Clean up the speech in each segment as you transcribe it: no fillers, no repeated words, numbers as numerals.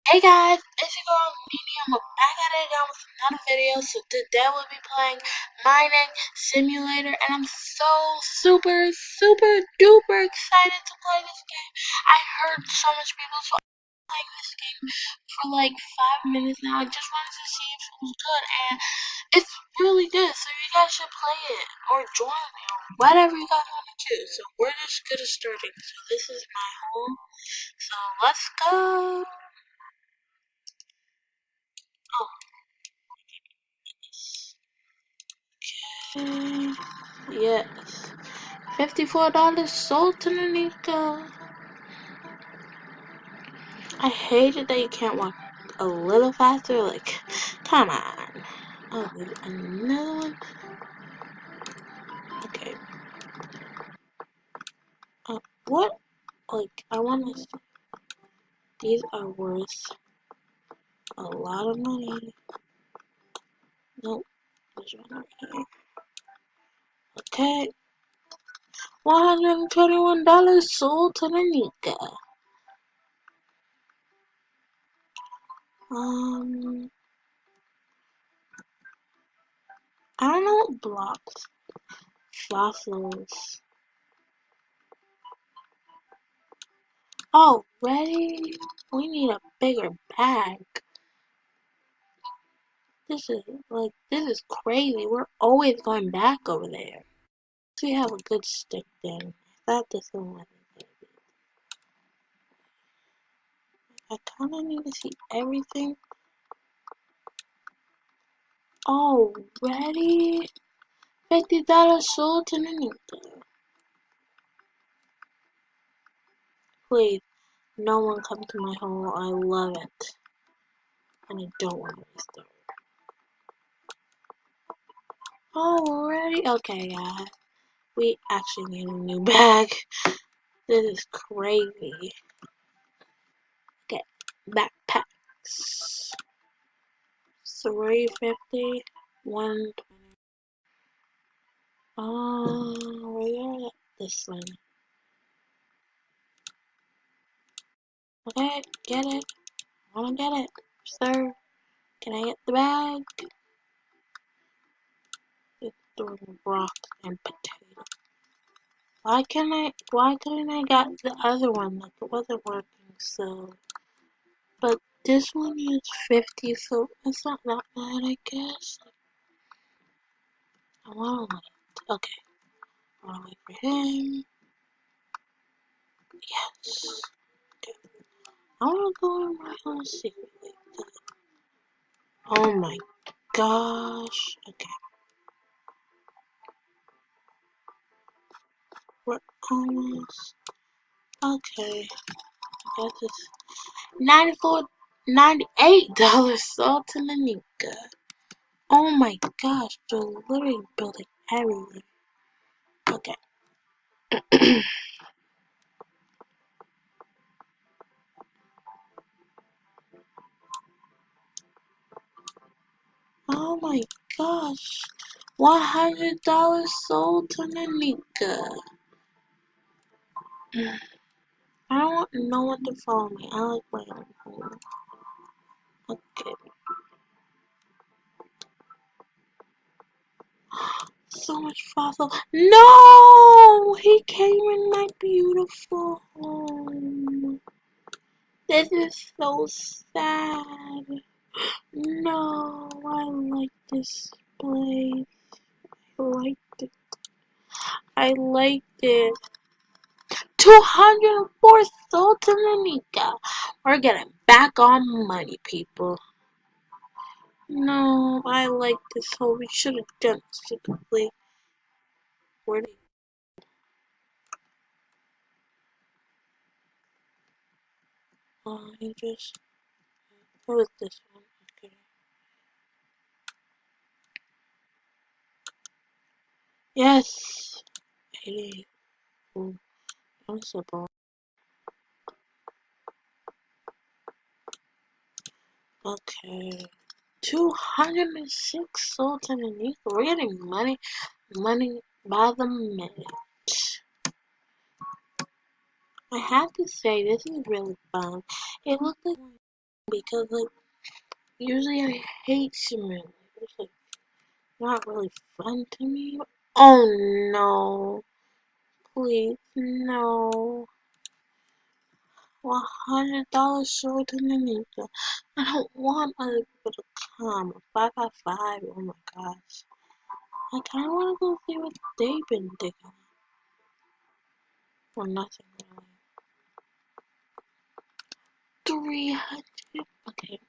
Hey guys, it's your girl Mimi. I'm back at it again with another video. So today we'll be playing Mining Simulator, and I'm so super duper excited to play this game. I heard so much people playing this game for like 5 minutes now. I just wanted to see if it was good, and it's really good. So you guys should play it or join me or whatever you guys want to do. So we're just gonna starting. So this is my home. So let's go. Oh. Yes. $54 sold to Nanika. I hate it that you can't walk a little faster. Like, come on. Oh, another one? Okay. What? Like, I want to. These are worth a lot of money. Nope. There's one right here. Okay. $121 sold to Nanika. I don't know what blocks. Fossils. Oh, ready? We need a bigger bag. This is crazy. We're always going back over there. We have a good stick then. I thought this one wasn't baby. I kinda need to see everything. Already? $50 sold to Nanika. Please, no one come to my home. I love it. And I don't want to restart. Already? Okay, guys. We actually need a new bag. This is crazy. Okay, backpacks. 350. 120. Where at this one? Okay, get it. I wanna get it. Sir, can I get the bag? It's throwing rock and potato. Why couldn't I got the other one? Like, it wasn't working, so. But this one is 50, so it's not that bad, I guess. I wanna wait. Okay. I wanna wait for him. Yes. Okay. I wanna go in my own secret. Oh my gosh. Okay. We're almost. Okay. I got this. $98 sold to Nanika. Oh my gosh. They're literally building everything. Okay. Oh my gosh. $100 sold to Nanika. I don't want no one to follow me. I like my own home. Okay. So much fossil. No! He came in my beautiful home. This is so sad. No, I like this place. I liked it. I liked it. 204 sold to Nanika. We're getting back on money, people. No, I like this whole. We should have done this to complete. Where did he just. What was this one? Okay. Yes! 80. Ooh, possible. Okay. 206 sold to Nanika. We're getting money by the minute. I have to say, this is really fun. It looked like because like usually I hate simulators. Like not really fun to me. Oh no. Please no. $100 short in the nika. I don't want other people to come. If I got five, oh my gosh. I kinda wanna go see what they've been digging. Or nothing really. 300. Okay.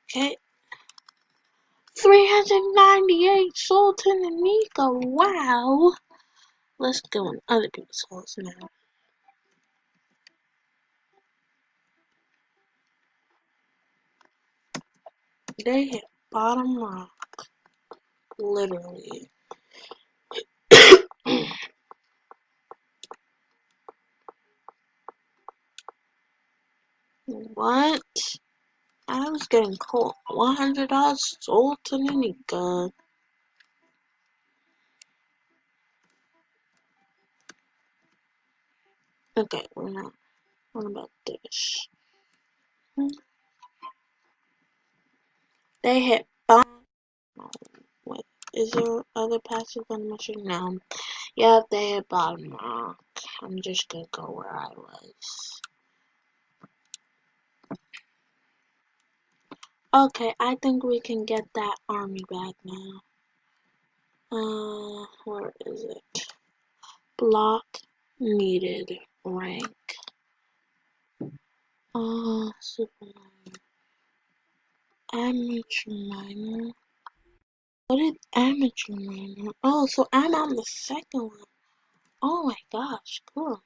Okay. 398 Sultan and Nika. Wow. Let's go in other people's holes now. They hit bottom rock. Literally. What? I was getting cold. $100 Sultan and Nika. Okay, we're not. What about this? They hit bomb. What? Is there other passes on the machine? No. Yeah, they hit bottom rock. I'm just gonna go where I was. Okay, I think we can get that army back now. Where is it? Block needed rank. Super miner. Amateur miner. What is amateur miner? Oh, so I'm on the second one. Oh my gosh, cool.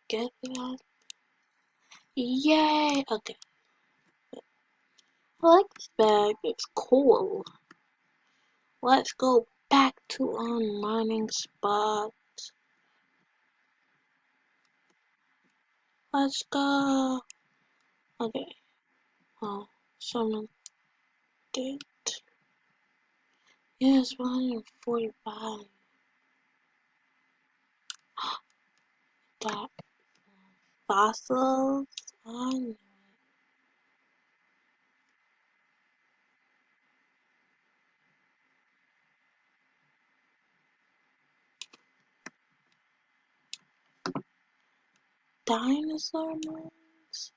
Get that. Yay! Okay. I like this bag. It's cool. Let's go back to our mining spot. Let's go. Okay. Oh, someone did. Yes, 145. Got fossils. I know. Dinosaur moons.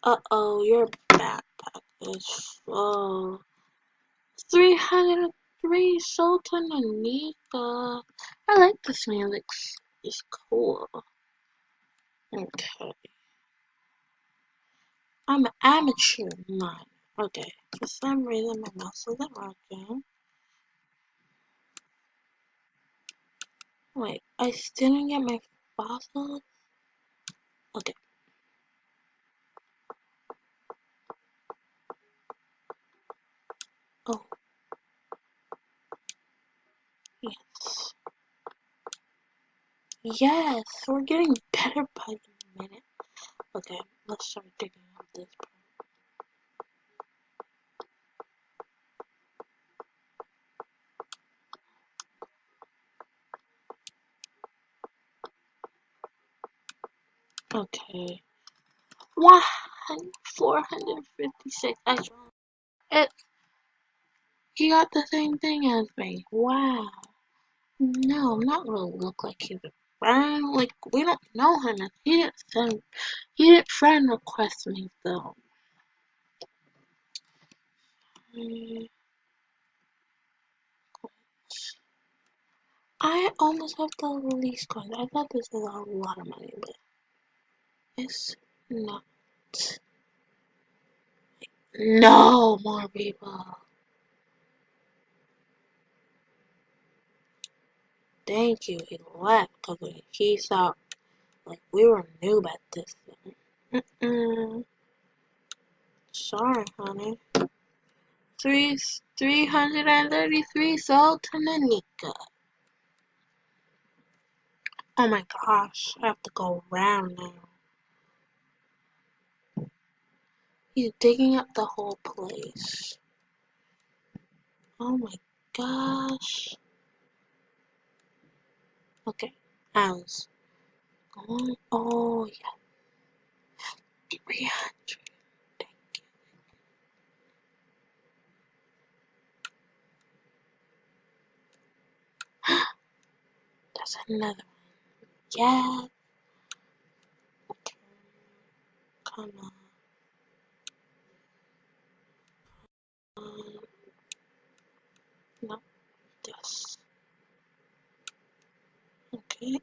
Uh-oh, your backpack is full. 303 Sultan and Nika. I like this music. It's cool. Okay. I'm an amateur miner. Okay. For some reason my mouse isn't working. Wait, I still didn't get my fossils? Okay. Oh, yes. Yes, we're getting better by the minute. Okay, let's start digging up this part. Okay. 456. It, he got the same thing as me. Wow. No, I'm not gonna look like he's a friend. Like, we don't know him. He didn't friend request me though. I almost have the least coins. I thought this was a lot of money, but it's not. No more people. Thank you. He left because he thought like we were noob at this thing. Sorry, honey. 333 Sultan and Nika. Oh my gosh, I have to go around now. He's digging up the whole place. Oh my gosh. Okay, I was going. Oh yeah, 300. That's another one. Yeah. Okay, come on. Not this. Okay.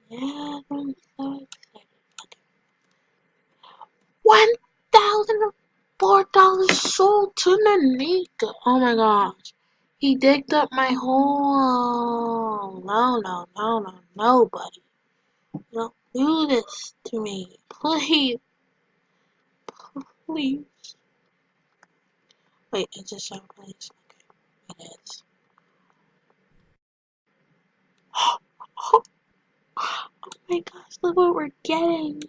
Yeah, I'm so excited. Okay. $1,004 sold to Nanika. Oh my gosh. He digged up my whole. No, no, no, no, nobody. Don't do this to me. Please, please. Wait, is this our place? Okay, it is. Oh my gosh, look what we're getting.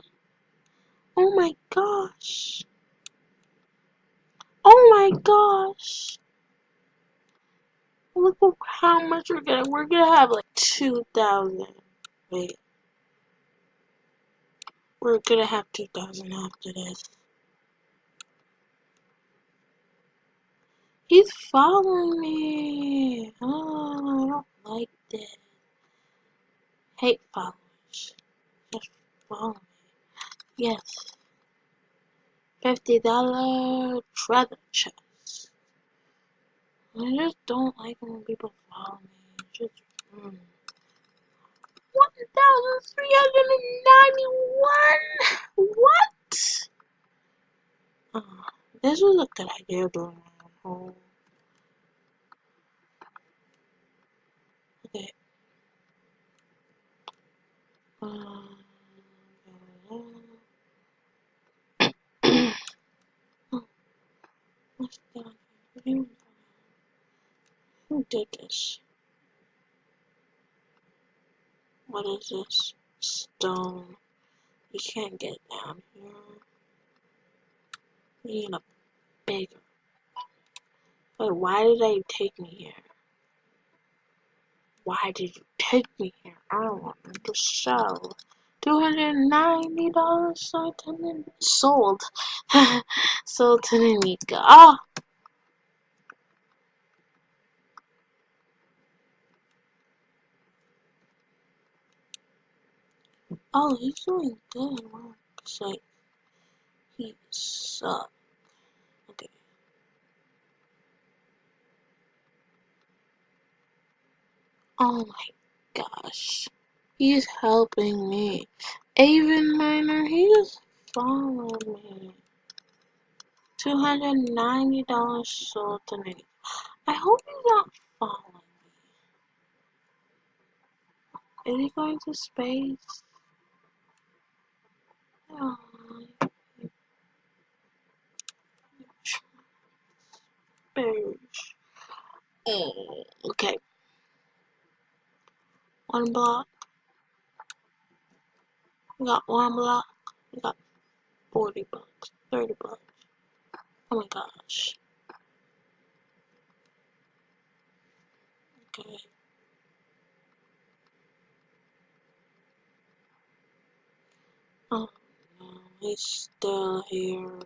Oh my gosh. Oh my gosh. Look at how much we're getting. We're gonna have like 2,000. Wait. We're gonna have 2,000 after this. He's following me. Oh, I don't like this. Hate followers. Just follow me. Yes. $50 treasure chest. I just don't like when people follow me. Just, 1,391. What? This was a good idea, but okay. What's that? Who did this? What is this? Stone. You can't get down here. You need a bigger. Wait, why did they take me here? Why did you take me here? I don't want them to sell. $290 sold to Nanika. Sold. Sold to Nanika. Oh! Oh, he's doing good work. It's like, he sucks. Okay. Oh my gosh. He's helping me. Avon Miner, he just followed me. $290 sold to me. I hope he's not following me. Is he going to space? Oh, space. Oh, okay. One block. We got one block. We got 40 bucks. 30 bucks. Oh my gosh. Okay. Oh no, he's still here.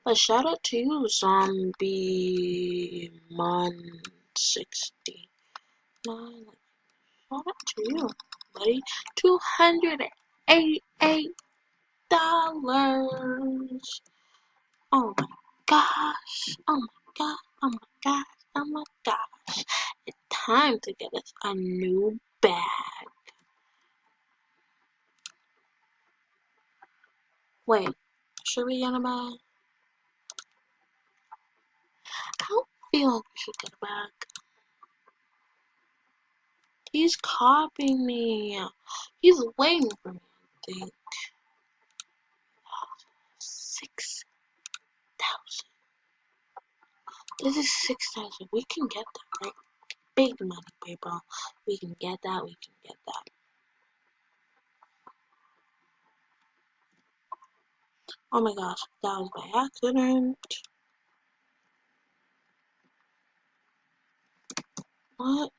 A shout out to you, Zombie Mon 69. Shout out to you, buddy. $288. Oh my gosh. Oh my god. Oh my gosh. Oh my gosh. It's time to get us a new bag. Wait, should we get a bag? I don't feel like we should get a bag. He's copying me. He's waiting for me, I think. 6,000. This is 6,000. We can get that, right? Big money, people. We can get that. We can get that. Oh my gosh, that was by accident. What?